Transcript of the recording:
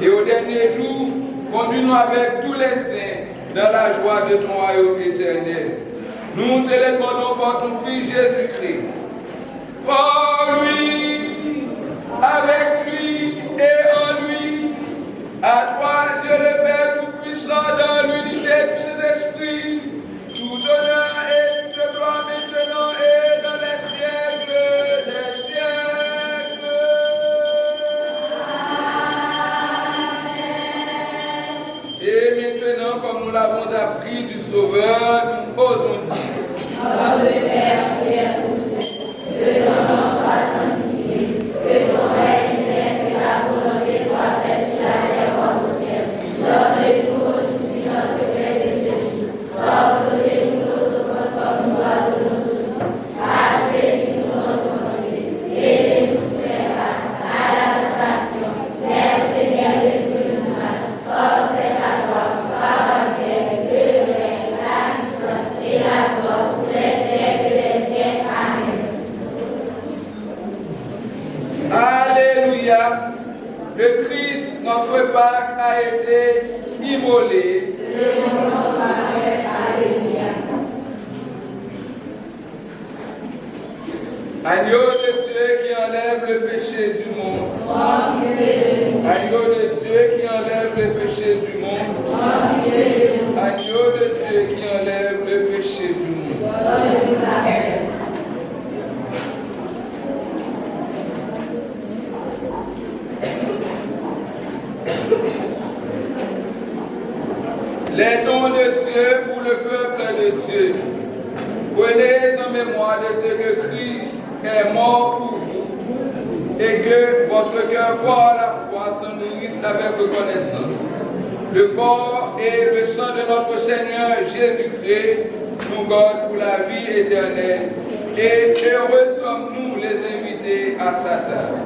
Et au dernier jour, Conduis-nous avec tous les saints dans la joie de ton royaume éternel. Nous te les demandons par ton Fils Jésus-Christ. Pour lui, avec lui et en lui, à toi, Dieu le Père Tout-Puissant, dans l'unité du Saint-Esprit, tout honneur et toute gloire maintenant et dans les siècles des siècles. Et maintenant, comme nous l'avons appris du Sauveur, nous osons dire. Notre Père qui es aux cieux, que ton nom soit sanctifié, que ton règne vienne, que la volonté soit faite sur la terre comme au ciel. Donne-nous aujourd'hui notre pain de ce jour. Pardonnez-nous nos offenses comme nous pardonnons aussi. Asseyez-nous notre pensée et ne nous soumets pas à la tentation, mais Seigneur, délivre-nous du mal. Or c'est à toi, par le ciel, le règne, la puissance et la gloire pour les siècles des siècles. Amen. Alléluia. Le Christ, notre Pâque, a été immolé. Alléluia. Agneau de Dieu qui enlève le péché du monde. Agneau de Dieu qui enlève le péché du monde. Agneau de Dieu qui enlève le péché du monde. Les dons de Dieu pour le peuple de Dieu. Prenez en mémoire de ce que Christ est mort pour vous et que votre cœur par la foi se nourrisse avec reconnaissance. Le corps et le sang de notre Seigneur Jésus-Christ nous gardent pour la vie éternelle et heureux sommes-nous les invités à sa table.